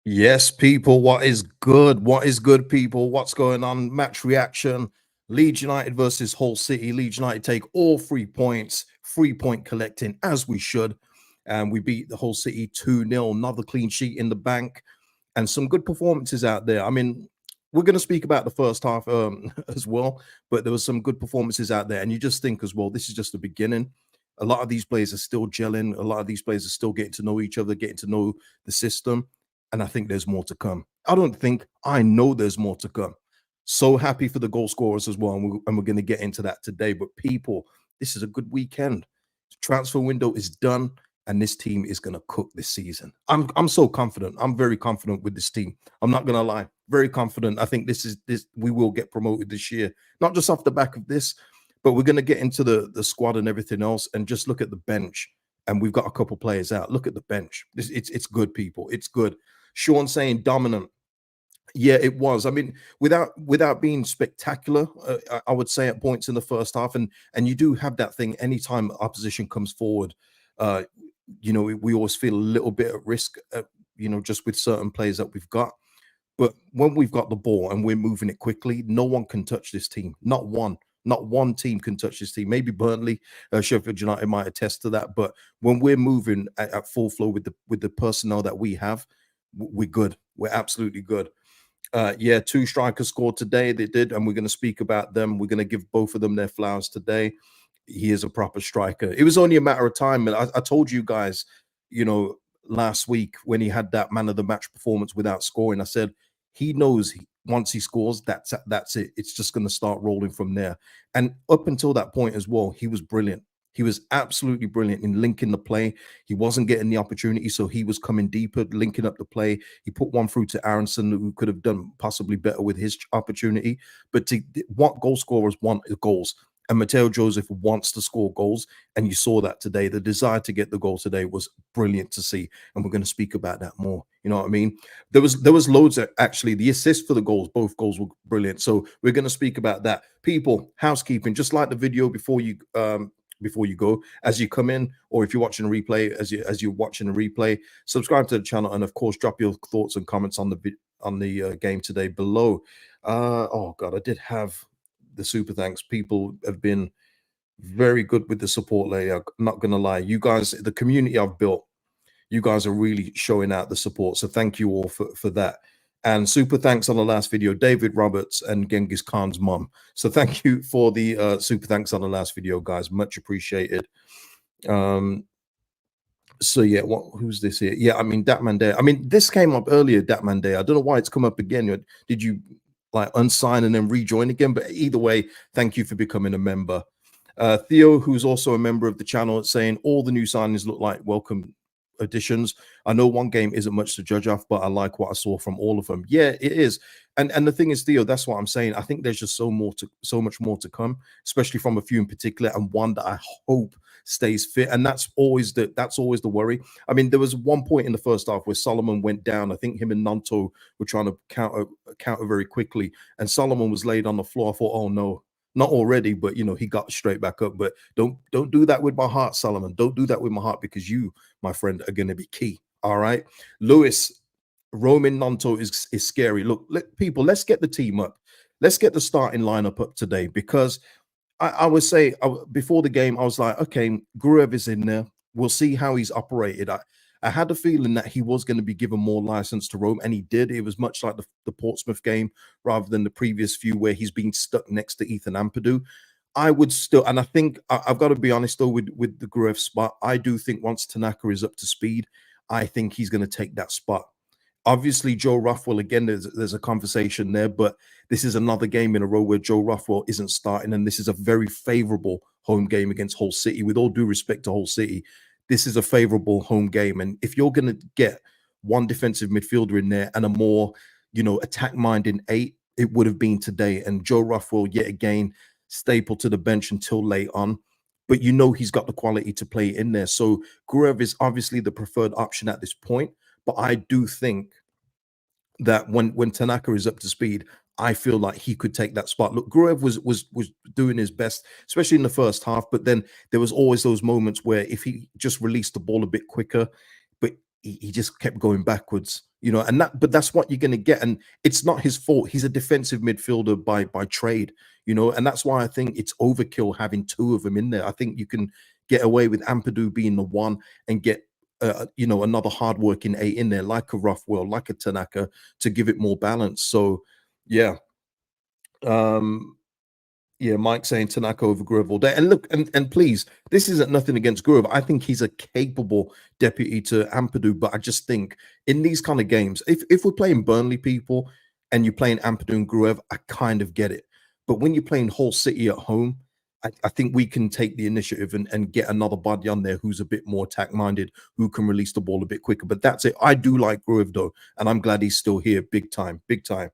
Yes, people, what is good? What is good, people? What's going on? Match reaction. Leeds United versus Hull City. Leeds United take all 3 points, 3 point collecting as we should. And we beat the Hull City 2-0. Another clean sheet in the bank and some good performances out there. I mean, we're going to speak about the first half as well, but there was some good performances out there. And you just think as well, this is just the beginning. A lot of these players are still gelling. A lot of these players are still getting to know each other, getting to know the system. And I think there's more to come. I know there's more to come. So happy for the goal scorers as well. And we're going to get into that today. But people, this is a good weekend. Transfer window is done and this team is going to cook this season. I'm so confident. I'm very confident with this team. I'm not going to lie. Very confident. I think this we will get promoted this year. Not just off the back of this, but we're going to get into the squad and everything else and just look at the bench. And we've got a couple players out. Look at the bench. It's good, people. It's good. Sean saying dominant. Yeah, it was. I mean, without being spectacular, I would say at points in the first half, and you do have that thing anytime opposition comes forward. Uh, we always feel a little bit at risk, just with certain players that we've got. But when we've got the ball and we're moving it quickly, no one can touch this team. Not one. Not one team can touch this team. Maybe Burnley, Sheffield United might attest to that. But when we're moving at full flow with the personnel that we have, we're good. We're absolutely good. Yeah, two strikers scored today. They did, and we're going to speak about them. We're going to give both of them their flowers today. He is a proper striker. It was only a matter of time. And I told you guys, you know, last week when he had that man of the match performance without scoring, I said he knows once he scores, that's it. It's just going to start rolling from there. And up until that point as well, he was brilliant. He was absolutely brilliant in linking the play. He wasn't getting the opportunity, so he was coming deeper, linking up the play. He put one through to Aronson, who could have done possibly better with his opportunity. But what goal scorers want is goals. And Mateo Joseph wants to score goals. And you saw that today. The desire to get the goal today was brilliant to see. And we're going to speak about that more. You know what I mean? There was loads of, actually, the assist for the goals, both goals were brilliant. So we're going to speak about that. People, housekeeping, just like the video before you go, as you come in, or if you're watching a replay, as you're watching a replay, subscribe to the channel, and of course drop your thoughts and comments on the game today below. Oh god, I did have the super thanks. People have been very good with the support lately. I'm not gonna lie, you guys, the community I've built, you guys are really showing out the support, so thank you all for that. And super thanks on the last video, David Roberts and Genghis Khan's mom. So thank you for the super thanks on the last video, guys. Much appreciated. Um, so yeah, who's this here? Yeah, I mean Dat Day. I mean, this came up earlier, Dat Day. I don't know why it's come up again. Did you like unsign and then rejoin again? But either way, thank you for becoming a member. Theo, who's also a member of the channel, saying all the new signings look like welcome additions. I know one game isn't much to judge off, but I like what I saw from all of them. Yeah, it is. And the thing is, Theo, that's what I'm saying. I think there's just so much more to come, especially from a few in particular, and one that I hope stays fit. And that's always the worry. I mean, there was one point in the first half where Solomon went down. I think him and Gnonto were trying to counter very quickly, and Solomon was laid on the floor. I thought, oh no, not already, but he got straight back up. But don't do that with my heart, Solomon. Don't do that with my heart, because you, my friend, are going to be key. All right, Lewis. Roman Gnonto is scary. Look, people, let's get the team up. Let's get the starting lineup up today, because I would say before the game, I was like, okay, Gruev is in there. We'll see how he's operated. I had a feeling that he was going to be given more license to roam, and he did. It was much like the Portsmouth game rather than the previous few where he's been stuck next to Ethan Ampadu. I would still, and I think I've got to be honest though with the Gruev spot. I do think once Tanaka is up to speed, I think he's going to take that spot. Obviously, Joe Rothwell, again, there's a conversation there, but this is another game in a row where Joe Rothwell isn't starting, and this is a very favorable home game against Hull City. With all due respect to Hull City, this is a favorable home game, and if you're going to get one defensive midfielder in there and a more, attack-minded eight, it would have been today. And Joe Rothwell, yet again, stapled to the bench until late on. But he's got the quality to play in there. So Gruev is obviously the preferred option at this point. But I do think that when Tanaka is up to speed, I feel like he could take that spot. Look, Gruev was doing his best, especially in the first half. But then there was always those moments where if he just released the ball a bit quicker, but he just kept going backwards, and but that's what you're going to get. And it's not his fault. He's a defensive midfielder by trade, and that's why I think it's overkill having two of them in there. I think you can get away with Ampadu being the one and get another hardworking eight in there, like a Rothwell, like a Tanaka, to give it more balance. So yeah. Um, yeah, Mike saying Tanaka over Grove all day. And look, and please, this isn't nothing against Grove. I think he's a capable deputy to Ampadu, but I just think in these kind of games, if we're playing Burnley people and you're playing Ampadu and Gruev, I kind of get it. But when you're playing Hull City at home, I think we can take the initiative and get another body on there who's a bit more attack minded, who can release the ball a bit quicker. But that's it. I do like Gruev though, and I'm glad he's still here. Big time, big time.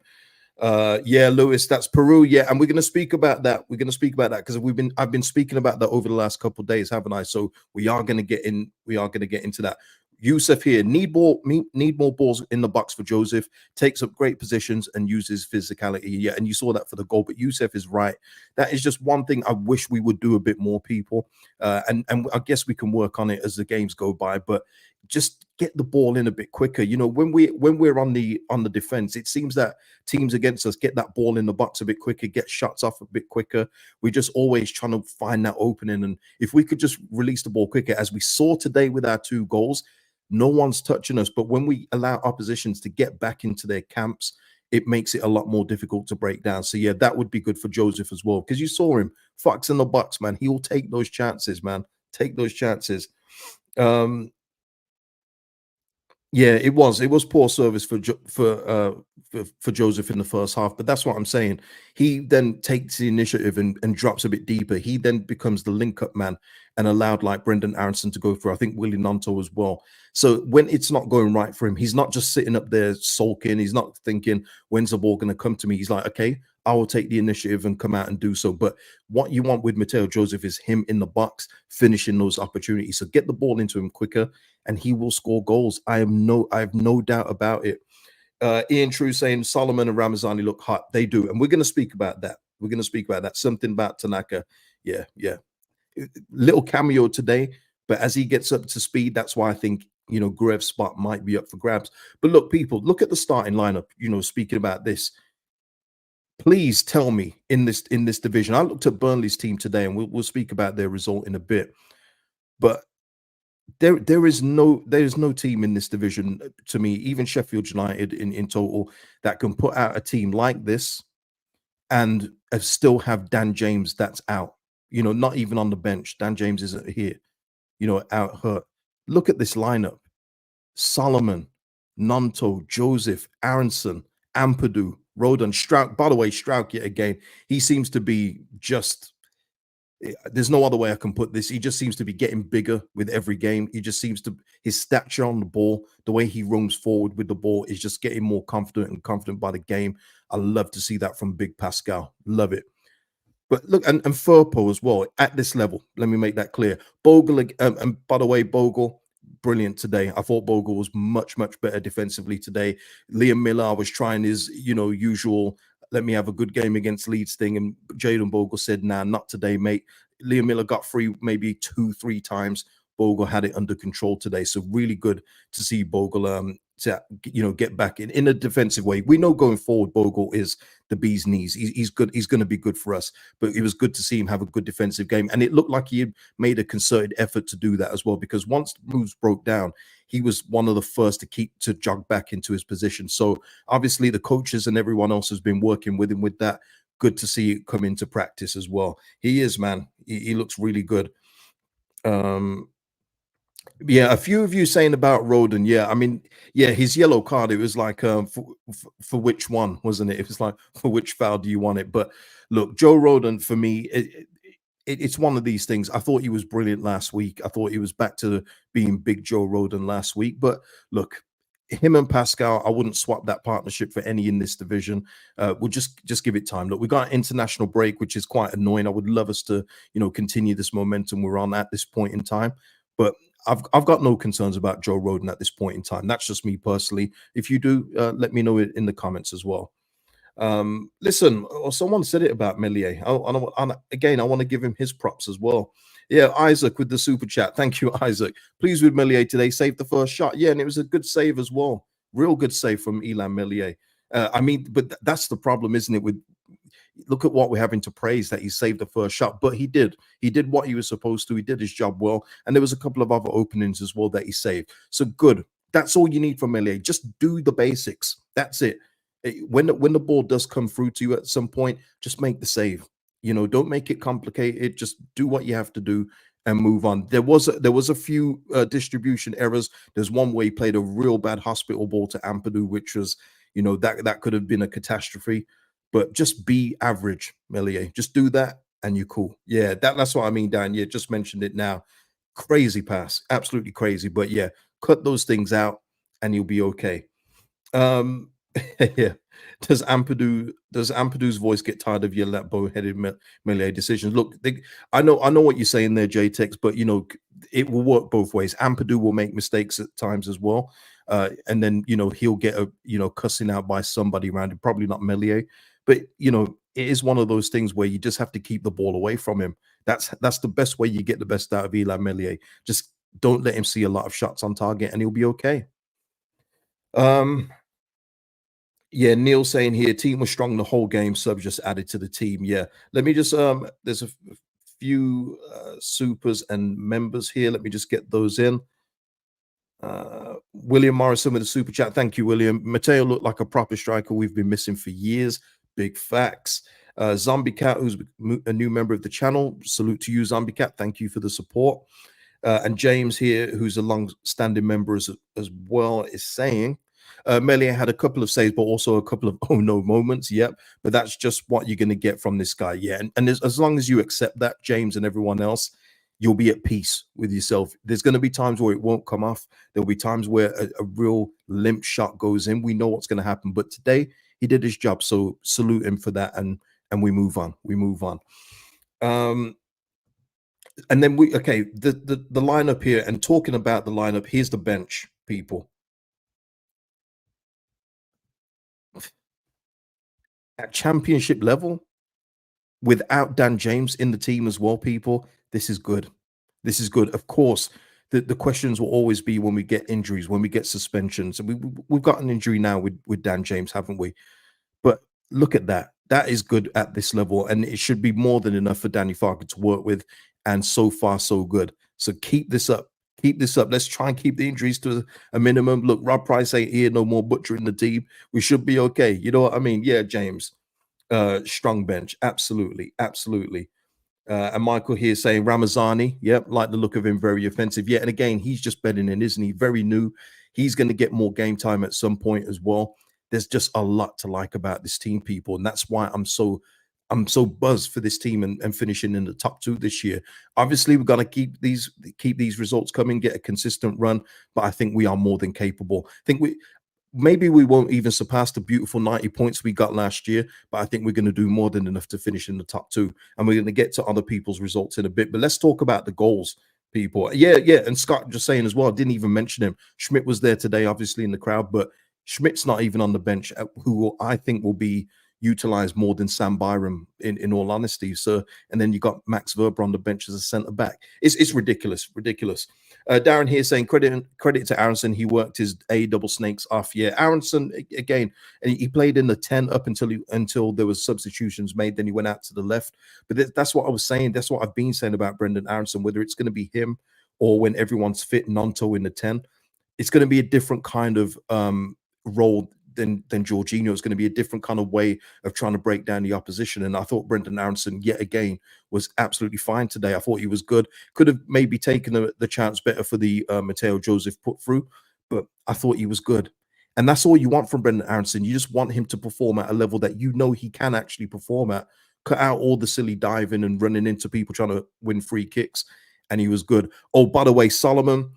Yeah, Lewis, that's Peru. Yeah, and we're going to speak about that. We're going to speak about that because I've been speaking about that over the last couple of days, haven't I? So we are going to get in. We are going to get into that. Yusuf here, need more balls in the box for Joseph. Takes up great positions and uses physicality. Yeah, and you saw that for the goal. But Yusuf is right. That is just one thing I wish we would do a bit more, people. And I guess we can work on it as the games go by. But just get the ball in a bit quicker. When we're on the defense, it seems that teams against us get that ball in the box a bit quicker, get shots off a bit quicker. We're just always trying to find that opening. And if we could just release the ball quicker, as we saw today with our two goals, no one's touching us. But when we allow oppositions to get back into their camps, it makes it a lot more difficult to break down. So yeah, that would be good for Joseph as well. Because you saw him, Fox in the box, man. He will take those chances, man. Take those chances. Yeah, it was. It was poor service for Joseph in the first half, but that's what I'm saying. He then takes the initiative and drops a bit deeper. He then becomes the link-up man and allowed like Brendan Aronson to go through. I think Willie Gnonto as well. So when it's not going right for him, he's not just sitting up there sulking. He's not thinking, when's the ball going to come to me? He's like, okay, I will take the initiative and come out and do so. But what you want with Mateo Joseph is him in the box, finishing those opportunities. So get the ball into him quicker and he will score goals. I have no doubt about it. Ian True saying Solomon and Ramazani look hot. They do. And we're going to speak about that. We're going to speak about that. Something about Tanaka. Yeah, yeah. Little cameo today, but as he gets up to speed, that's why I think, Grev's spot might be up for grabs. But look, people, look at the starting lineup, speaking about this. Please tell me in this division. I looked at Burnley's team today, and we'll speak about their result in a bit. But there is no team in this division to me, even Sheffield United in total, that can put out a team like this and still have Dan James that's out. Not even on the bench. Dan James isn't here. Out hurt. Look at this lineup: Solomon, Gnonto, Joseph, Aronson, Ampadu, Rodon, Strouk. By the way, Strouk yet again, he seems to be just. There's no other way I can put this. He just seems to be getting bigger with every game. He just seems to, his stature on the ball, the way he roams forward with the ball is just getting more confident by the game. I love to see that from Big Pascal. Love it. But look, and Furpo as well at this level. Let me make that clear. Bogle, and by the way, Bogle, brilliant today. I thought Bogle was much better defensively today. Liam Miller was trying his, usual. Let me have a good game against Leeds thing, and Jayden Bogle said, "Nah, not today, mate." Liam Miller got free maybe 2-3 times. Bogle had it under control today, so really good to see Bogle to get back in a defensive way. We know going forward Bogle is the bee's knees. He's good. He's going to be good for us. But it was good to see him have a good defensive game, and it looked like he had made a concerted effort to do that as well. Because once moves broke down, he was one of the first to jog back into his position. So obviously the coaches and everyone else has been working with him with that. Good to see it come into practice as well. He is, man. He looks really good. Yeah, a few of you saying about Roden. Yeah, I mean, yeah, his yellow card. It was like for which one, wasn't it? It was like, for which foul do you want it? But look, Joe Roden for me, it's one of these things. I thought he was brilliant last week. I thought he was back to being big Joe Roden last week. But look, him and Pascal, I wouldn't swap that partnership for any in this division. We'll just give it time. Look, we got an international break, which is quite annoying. I would love us to, continue this momentum we're on at this point in time. But I've got no concerns about Joe Roden at this point in time. That's just me personally. If you do, let me know it in the comments as well. Listen, someone said it about Melier. Again, I want to give him his props as well. Yeah, Isaac with the super chat. Thank you, Isaac. Pleased with Millier today. Saved the first shot. Yeah, and it was a good save as well. Real good save from Elan Millier. I mean, but that's the problem, isn't it? With look at what we're having to praise that he saved the first shot, but he did. He did what he was supposed to. He did his job well, and there was a couple of other openings as well that he saved. So good. That's all you need from Millier. Just do the basics. That's it. When the ball does come through to you at some point, just make the save. Don't make it complicated. Just do what you have to do and move on. There was a few distribution errors. There's one where he played a real bad hospital ball to Ampadu, which was, that could have been a catastrophe. But just be average, Melier. Just do that and you're cool. Yeah, that's what I mean, Dan. Yeah, just mentioned it now. Crazy pass, absolutely crazy. But yeah, cut those things out and you'll be okay. Yeah. Does Ampadu's voice get tired of yelling at bow-headed Melee decisions? Look, I know what you're saying there, JTEX, but it will work both ways. Ampadu will make mistakes at times as well. And then he'll get cussing out by somebody around him, probably not Melier. But it is one of those things where you just have to keep the ball away from him. That's the best way you get the best out of Eli Melier. Just don't let him see a lot of shots on target and he'll be okay. Yeah, Neil saying here, team was strong the whole game. Subs just added to the team. Yeah, let me just there's a few supers and members here. Let me just get those in. William Morrison with a super chat. Thank you, William. Mateo looked like a proper striker we've been missing for years. Big facts. Zombie Cat, who's a new member of the channel. Salute to you, Zombie Cat. Thank you for the support. And James here, who's a long-standing member as well, is saying Melier had a couple of saves, but also a couple of oh no moments. Yep, but that's just what you're going to get from this guy. Yeah, and as long as you accept that, James and everyone else, you'll be at peace with yourself. There's going to be times where it won't come off. There'll be times where a real limp shot goes in. We know what's going to happen, but today he did his job. So salute him for that, and we move on. We move on. And then the lineup here, and talking about the lineup, here's the bench, people. At championship level, without Dan James in the team as well, people, this is good. This is good. Of course, the questions will always be when we get injuries, when we get suspensions. And we've got an injury now with Dan James, haven't we? But look at that. That is good at this level. And it should be more than enough for Danny Farker to work with. And so far, so good. So keep this up. Keep this up. Let's try and keep the injuries to a minimum. Look, Rob Price ain't here. No more butchering the team. We should be okay. You know what I mean? Yeah, James. Strong bench. Absolutely. Absolutely. And Michael here saying Ramazani, yep, like the look of him, very offensive. Yeah, and again, he's just bedding in, isn't he? Very new. He's going to get more game time at some point as well. There's just a lot to like about this team, people, and that's why I'm so buzzed for this team and finishing in the top 2 this year. Obviously, we're going to keep these results coming, get a consistent run, but I think we are more than capable. I think maybe we won't even surpass the beautiful 90 points we got last year, but I think we're going to do more than enough to finish in the top 2. And we're going to get to other people's results in a bit. But let's talk about the goals, people. Yeah. And Scott just saying as well, I didn't even mention him. Schmidt was there today, obviously, in the crowd, but Schmidt's not even on the bench, who I think will be utilized more than Sam Byram, in all honesty. So, and then you got Max Verber on the bench as a centre back. It's ridiculous. Darren here saying credit to Aronson. He worked his A double snakes off. Yeah, Aronson again, and he played in the 10 up until there was substitutions made. Then he went out to the left. But that's what I was saying. That's what I've been saying about Brendan Aronson. Whether it's going to be him or when everyone's fit, Gnonto in the 10, it's going to be a different kind of role than Jorginho. It's going to be a different kind of way of trying to break down the opposition. And I thought Brendan Aronson, yet again, was absolutely fine today. I thought he was good. Could have maybe taken the chance better for the Mateo Joseph put through, but I thought he was good. And that's all you want from Brendan Aronson. You just want him to perform at a level that you know he can actually perform at. Cut out all the silly diving and running into people trying to win free kicks. And he was good. Oh, by the way, Solomon,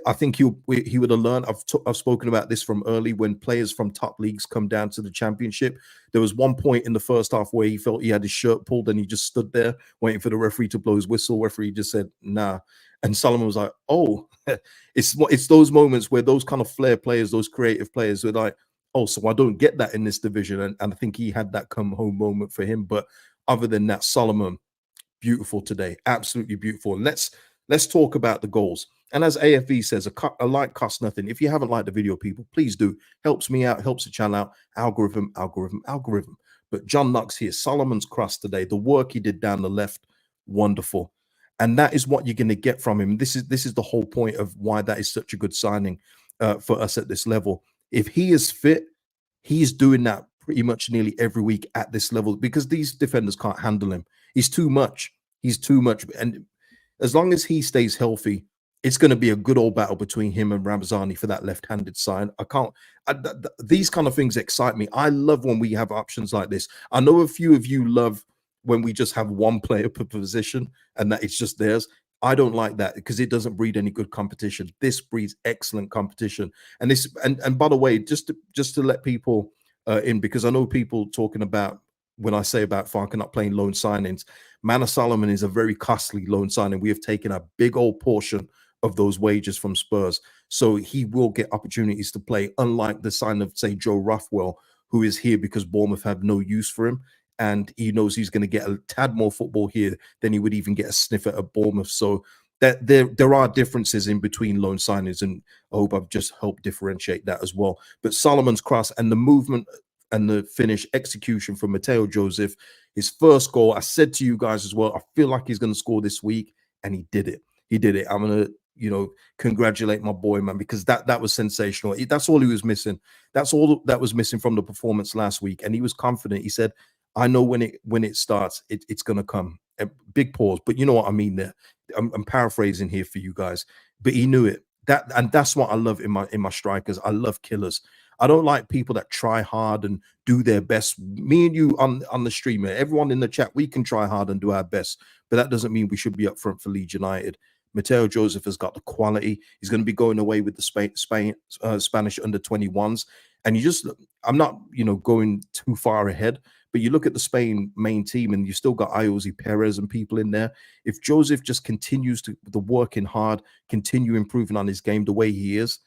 I think he would have learned. I've spoken about this from early, when players from top leagues come down to the championship. There was one point in the first half where he felt he had his shirt pulled and he just stood there waiting for the referee to blow his whistle. Referee just said, nah. And Solomon was like, oh, it's those moments where those kind of flair players, those creative players, are like, oh, so I don't get that in this division. And I think he had that come home moment for him. But other than that, Solomon, beautiful today. Absolutely beautiful. And let's talk about the goals. And as AFV says, a like costs nothing. If you haven't liked the video, people, please do. Helps me out, helps the channel out. Algorithm, algorithm, algorithm. But John Knox here, Solomon's cross today. The work he did down the left, wonderful. And that is what you're going to get from him. This is the whole point of why that is such a good signing for us at this level. If he is fit, he's doing that pretty much nearly every week at this level because these defenders can't handle him. He's too much. He's too much. And as long as he stays healthy, it's going to be a good old battle between him and Ramzani for that left-handed side. These kind of things excite me. I love when we have options like this. I know a few of you love when we just have one player per position and that it's just theirs. I don't like that because it doesn't breed any good competition. This breeds excellent competition. And this, and by the way, just to let people in, because I know people talking about when I say about Farke not playing loan signings, Manor Solomon is a very costly loan signing. We have taken a big old portion of those wages from Spurs, so he will get opportunities to play. Unlike the sign of, say, Joe Rothwell, who is here because Bournemouth have no use for him. And he knows he's going to get a tad more football here than he would even get a sniff at Bournemouth. So that there are differences in between loan signings, and I hope I've just helped differentiate that as well. But Solomon's cross and the movement and the finish execution from Mateo Joseph, his first goal. I said to you guys as well, I feel like he's going to score this week, and he did it. He did it. I'm going to, congratulate my boy, man, because that was sensational. That's all he was missing. That's all that was missing from the performance last week, and he was confident. He said, I know when it starts, it's going to come. A big pause, but you know what I mean there. I'm paraphrasing here for you guys, but he knew it. That's what I love in my strikers. I love killers. I don't like people that try hard and do their best. Me and you on the stream, everyone in the chat, we can try hard and do our best, but that doesn't mean we should be up front for Leeds United. Mateo Joseph has got the quality. He's going to be going away with the Spanish under 21s. And I'm not, going too far ahead, but you look at the Spain main team and you still got Iosi Perez and people in there. If Joseph just continues the working hard, continue improving on his game the way he is,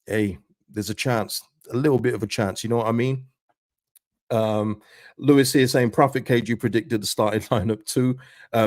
hey, there's a chance, a little bit of a chance. You know what I mean? Lewis here saying Prophet KG predicted the starting lineup too.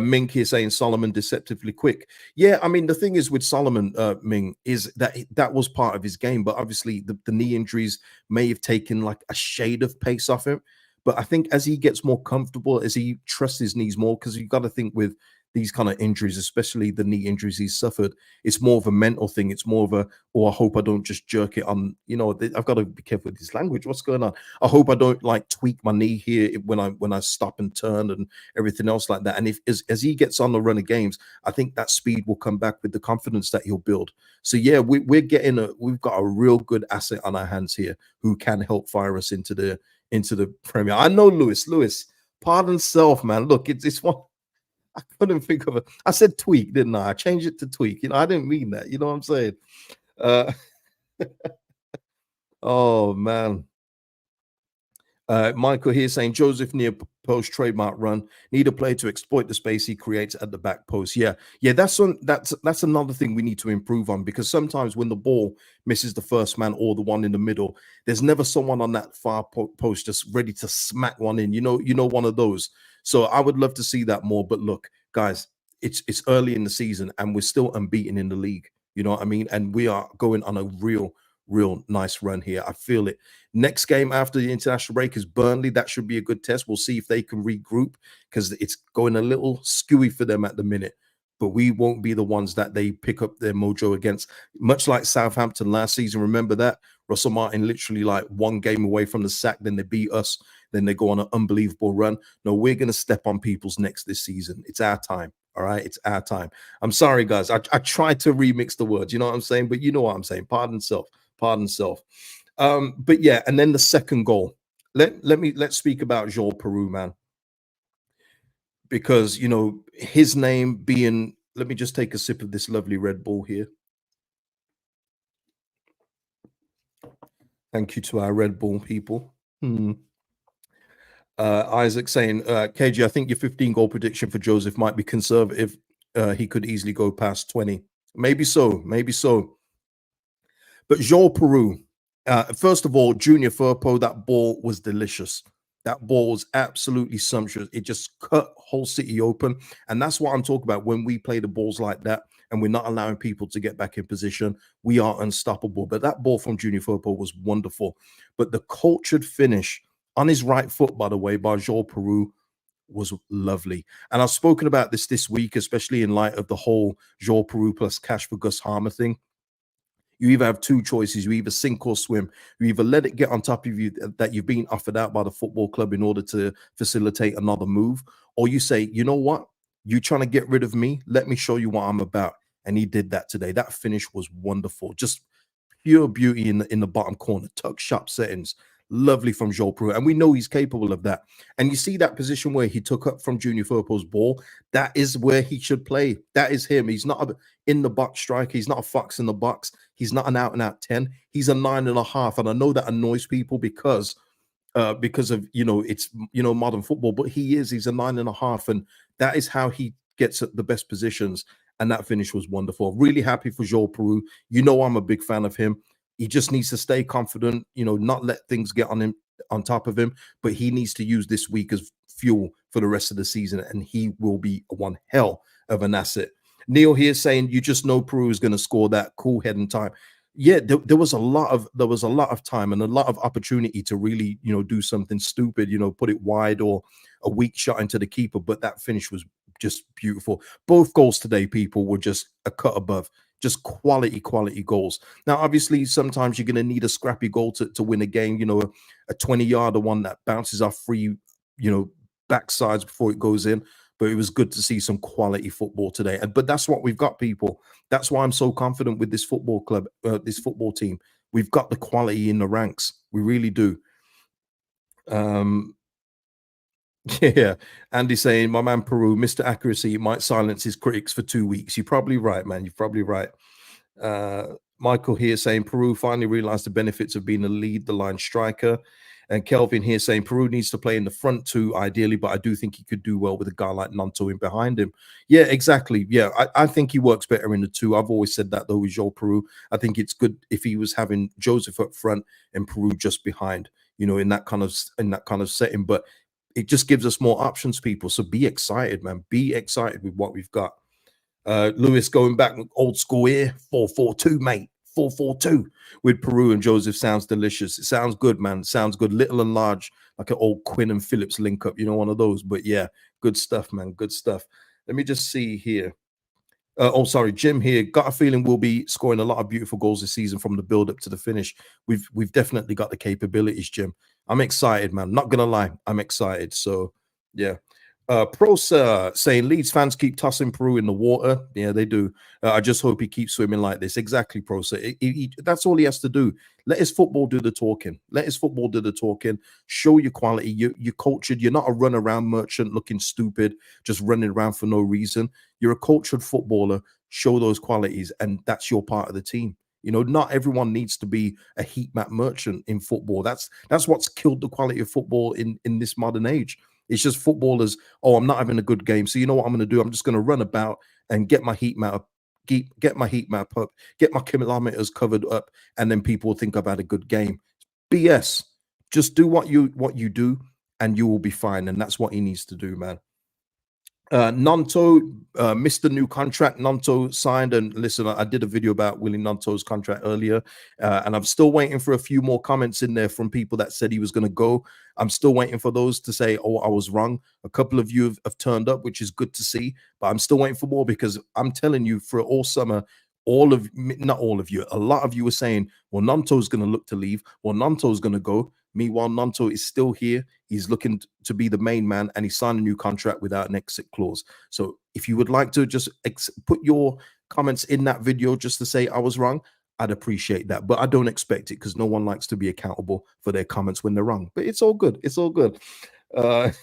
Mink here saying Solomon deceptively quick. Yeah, I mean, the thing is with Solomon, Ming, is that was part of his game, but obviously the knee injuries may have taken like a shade of pace off him. But I think as he gets more comfortable, as he trusts his knees more, because you've got to think with these kind of injuries, especially the knee injuries he's suffered, it's more of a mental thing. It's more of I hope I don't just jerk it on, I've got to be careful with this language. What's going on? I hope I don't like tweak my knee here when I stop and turn and everything else like that. And if as he gets on the run of games, I think that speed will come back with the confidence that he'll build. So yeah, we've got a real good asset on our hands here who can help fire us into the Premier. I know Lewis, pardon self, man. Look, it's one. I couldn't think of it. I said tweak, didn't I? I changed it to tweak. I didn't mean that. You know what I'm saying? Oh, man. Michael here saying Joseph near post trademark run, need a player to exploit the space he creates at the back post. Yeah, that's another thing we need to improve on, because sometimes when the ball misses the first man or the one in the middle, there's never someone on that far post just ready to smack one in. One of those. So I would love to see that more. But look, guys, it's early in the season and we're still unbeaten in the league. You know what I mean? And we are going on a real nice run here. I feel it. Next game after the international break is Burnley. That should be a good test. We'll see if they can regroup, because it's going a little skewy for them at the minute. But we won't be the ones that they pick up their mojo against. Much like Southampton last season. Remember that? Russell Martin literally like one game away from the sack. Then they beat us. Then they go on an unbelievable run. No, we're going to step on people's necks this season. It's our time. All right, it's our time. I'm sorry, guys. I tried to remix the words. You know what I'm saying? But you know what I'm saying. Pardon self. But yeah, and then the second goal. Let's speak about Joel Piroe, man, because his name being. Let me just take a sip of this lovely Red Bull here. Thank you to our Red Bull people. Isaac saying, KG, I think your 15 goal prediction for Joseph might be conservative. He could easily go past 20. Maybe so. But Joel Piroe, first of all, Junior Firpo, that ball was delicious. That ball was absolutely sumptuous. It just cut Hull City open. And that's what I'm talking about. When we play the balls like that and we're not allowing people to get back in position, we are unstoppable. But that ball from Junior Firpo was wonderful. But the cultured finish on his right foot, by the way, by Joel Piroe, was lovely. And I've spoken about this week, especially in light of the whole Joel Piroe plus cash for Gus Harmer thing. You either have two choices. You either sink or swim. You either let it get on top of you that you've been offered out by the football club in order to facilitate another move, or you say, you know what? You're trying to get rid of me. Let me show you what I'm about. And he did that today. That finish was wonderful. Just pure beauty in the bottom corner, tuck sharp settings. Lovely from Joel Piroe. And we know he's capable of that. And you see that position where he took up from Junior Firpo's ball. That is where he should play. That is him. He's not in the box striker. He's not a fox in the box. He's not an out and out 10. He's a 9.5. And I know that annoys people because of it's modern football, but he's a 9.5, and that is how he gets at the best positions. And that finish was wonderful. Really happy for Joel Piroe. I'm a big fan of him. He just needs to stay confident, not let things get on top of him, but he needs to use this week as fuel for the rest of the season, and he will be one hell of an asset. Neil here saying you just know Piroe is going to score that cool head and time. Yeah, there was a lot of time and a lot of opportunity to really, do something stupid, put it wide or a weak shot into the keeper, but that finish was just beautiful. Both goals today, people, were just a cut above. Just quality goals. Now, obviously, sometimes you're going to need a scrappy goal to win a game, a 20-yarder one that bounces off free, backsides before it goes in. But it was good to see some quality football today. But that's what we've got, people. That's why I'm so confident with this football club, this football team. We've got the quality in the ranks. We really do. Yeah, Andy saying, my man Piroe, Mr. Accuracy might silence his critics for 2 weeks. You're probably right, man. You're probably right. Michael here saying Piroe finally realized the benefits of being a lead the line striker. And Kelvin here saying Piroe needs to play in the front two, ideally, but I do think he could do well with a guy like Gnonto in behind him. Yeah, exactly. Yeah, I think he works better in the two. I've always said that, though, with Joel Piroe. I think it's good if he was having Joseph up front and Piroe just behind, in that kind of setting. But it just gives us more options, people. So be excited, man. Be excited with what we've got. Lewis going back old school here, 4-4-2, mate. 4-4-2 with Piroe and Joseph sounds delicious. It sounds good, man. It sounds good. Little and large, like an old Quinn and Phillips link up, one of those. But yeah, good stuff, man. Good stuff. Let me just see here. Sorry, Jim here. Got a feeling we'll be scoring a lot of beautiful goals this season from the build up to the finish. We've definitely got the capabilities, Jim. I'm excited, man. Not gonna lie, I'm excited. So yeah. Prosa saying Leeds fans keep tossing Piroe in the water. Yeah, they do. I just hope he keeps swimming like this. Exactly, Prosa. That's all he has to do. Let his football do the talking. Let his football do the talking. Show your quality. You're cultured. You're not a run around merchant looking stupid, just running around for no reason. You're a cultured footballer. Show those qualities, and that's your part of the team. Not everyone needs to be a heat map merchant in football. That's what's killed the quality of football in this modern age. It's just footballers, I'm not having a good game. So you know what I'm going to do? I'm just going to run about and get my heat map up, get my heat map up, get my kilometers covered up, and then people will think I've had a good game. BS. Just do what you do, and you will be fine. And that's what he needs to do, man. Gnonto missed the new contract. Gnonto signed, and listen, I did a video about Willie Gnonto's contract earlier, and I'm still waiting for a few more comments in there from people that said he was going to go. I'm still waiting for those to say, "Oh, I was wrong." A couple of you have turned up, which is good to see, but I'm still waiting for more because I'm telling you, for all summer, not all of you, a lot of you were saying, "Well, Gnonto's going to look to leave. Well, Gnonto's going to go." Meanwhile, Gnonto is still here. He's looking to be the main man, and he signed a new contract without an exit clause. So if you would like to just put your comments in that video just to say I was wrong, I'd appreciate that. But I don't expect it because no one likes to be accountable for their comments when they're wrong. But it's all good. It's all good. Mr.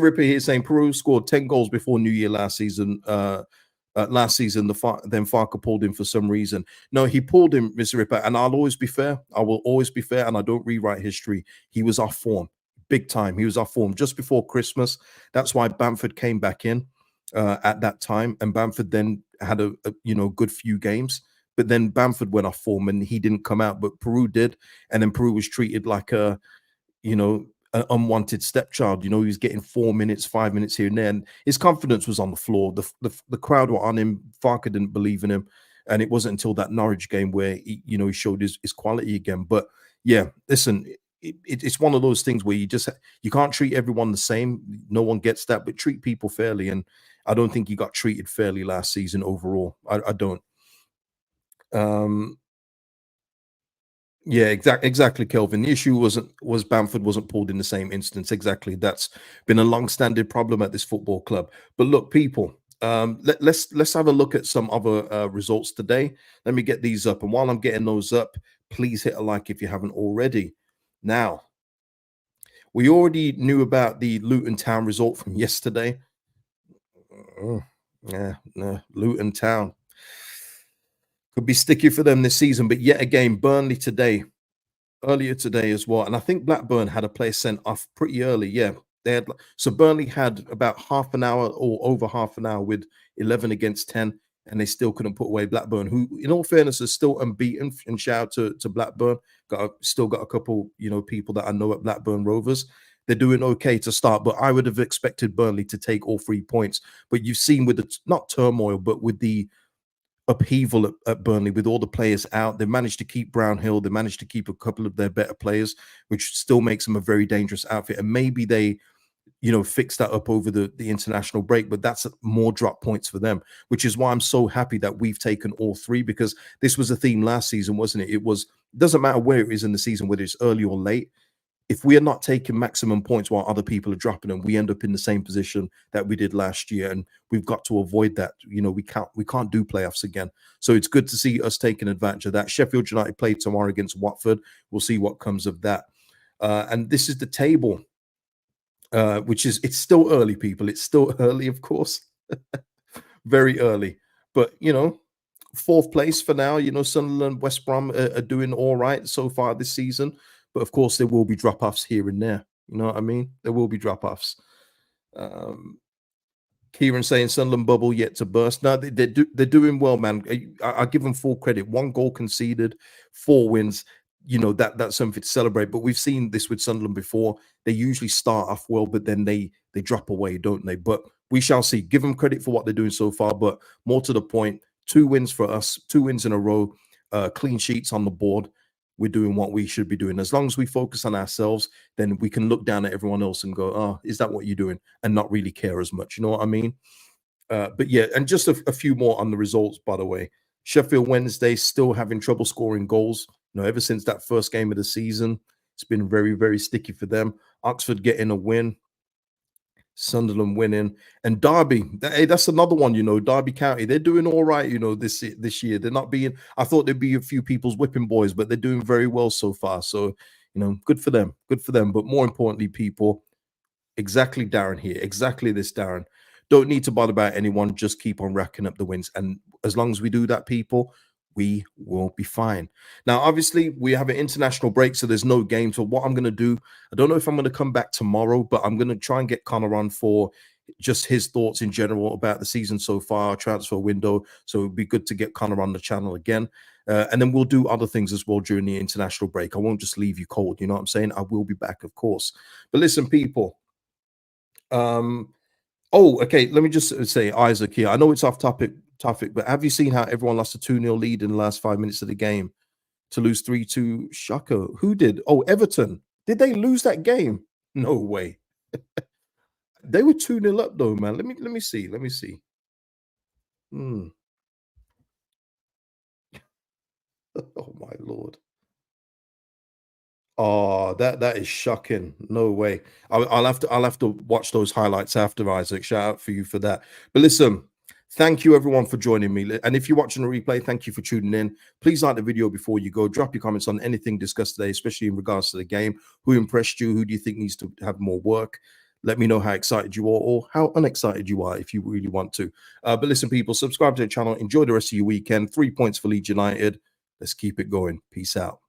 Ripper here saying Piroe scored 10 goals before New Year last season. Then Farker pulled him for some reason. No, he pulled him, Mr. Ripper, and I'll always be fair. I will always be fair, and I don't rewrite history. He was off form, big time. He was off form just before Christmas. That's why Bamford came back in at that time, and Bamford then had a good few games. But then Bamford went off form, and he didn't come out, but Piroe did, and then Piroe was treated like a you know, an unwanted stepchild. You know, he was getting 4 minutes, 5 minutes here and there, and his confidence was on the floor. The crowd were on him. Farker didn't believe in him, and it wasn't until that Norwich game where he showed his quality again. But yeah, listen, it's one of those things where you can't treat everyone the same. No one gets that, but treat people fairly. And I don't think he got treated fairly last season overall. I don't. Um, Yeah, exactly, Kelvin. The issue was Bamford wasn't pulled in the same instance. Exactly, that's been a long-standing problem at this football club. But look, people, let's have a look at some other results today. Let me get these up, and while I'm getting those up, please hit a like if you haven't already. Now, we already knew about the Luton Town result from yesterday. Oh, yeah, no, Luton Town could be sticky for them this season, but yet again, Burnley today earlier today as well. And I think Blackburn had a player sent off pretty early. Yeah. So Burnley had about half an hour or over half an hour with 11 against 10, and they still couldn't put away Blackburn, who, in all fairness, is still unbeaten. And shout out to Blackburn. Still got a couple, people that I know at Blackburn Rovers. They're doing okay to start, but I would have expected Burnley to take all 3 points. But you've seen with the not turmoil, but with the upheaval at Burnley with all the players out. They managed to keep Brownhill. They managed to keep a couple of their better players, which still makes them a very dangerous outfit. And maybe they, fix that up over the international break, but that's more drop points for them, which is why I'm so happy that we've taken all three, because this was a theme last season, wasn't it? It doesn't matter where it is in the season, whether it's early or late. If we are not taking maximum points while other people are dropping them, we end up in the same position that we did last year, and we've got to avoid that. We can't do playoffs again. So it's good to see us taking advantage of that. Sheffield United play tomorrow against Watford. We'll see what comes of that. And this is the table, it's still early, people. It's still early, of course, very early. But fourth place for now. Sunderland, West Brom are doing all right so far this season. But of course, there will be drop-offs here and there. You know what I mean? There will be drop-offs. Kieran saying Sunderland bubble yet to burst. No, they're doing well, man. I give them full credit. 1 goal conceded, 4 wins. That's something to celebrate. But we've seen this with Sunderland before. They usually start off well, but then they drop away, don't they? But we shall see. Give them credit for what they're doing so far. But more to the point, 2 wins for us, 2 wins in a row, clean sheets on the board. We're doing what we should be doing. As long as we focus on ourselves, then we can look down at everyone else and go, oh, is that what you're doing? And not really care as much. You know what I mean? But yeah, and just a few more on the results, by the way. Sheffield Wednesday still having trouble scoring goals. Ever since that first game of the season, it's been very, very sticky for them. Oxford getting a win. Sunderland winning, and Derby. That's another one. Derby County. They're doing all right. This year they're not being. I thought there'd be a few people's whipping boys, but they're doing very well so far. So good for them. Good for them. But more importantly, people, exactly Darren here. Exactly this, Darren. Don't need to bother about anyone. Just keep on racking up the wins, and as long as we do that, people, we will be fine. Now, obviously, we have an international break, so there's no game. So what I'm going to do, I don't know if I'm going to come back tomorrow, but I'm going to try and get Connor on for just his thoughts in general about the season so far, transfer window. So it'd be good to get Connor on the channel again. And then we'll do other things as well during the international break. I won't just leave you cold. You know what I'm saying? I will be back, of course. But listen, people. Oh, okay. Let me just say, Isaac here. I know it's off topic, but have you seen how everyone lost a 2-0 lead in the last 5 minutes of the game to lose 3-2? Shocker. Who did? Oh, Everton. Did they lose that game? No way. They were 2-0 up though, man. Let me see. Let me see. Oh my Lord. Oh, that is shocking. No way. I'll have to watch those highlights after, Isaac. Shout out for you for that. But listen, thank you everyone for joining me. And if you're watching the replay, thank you for tuning in. Please like the video before you go. Drop your comments on anything discussed today, especially in regards to the game. Who impressed you? Who do you think needs to have more work? Let me know how excited you are or how unexcited you are if you really want to. But listen, people, subscribe to the channel. Enjoy the rest of your weekend. 3 points for Leeds United. Let's keep it going. Peace out.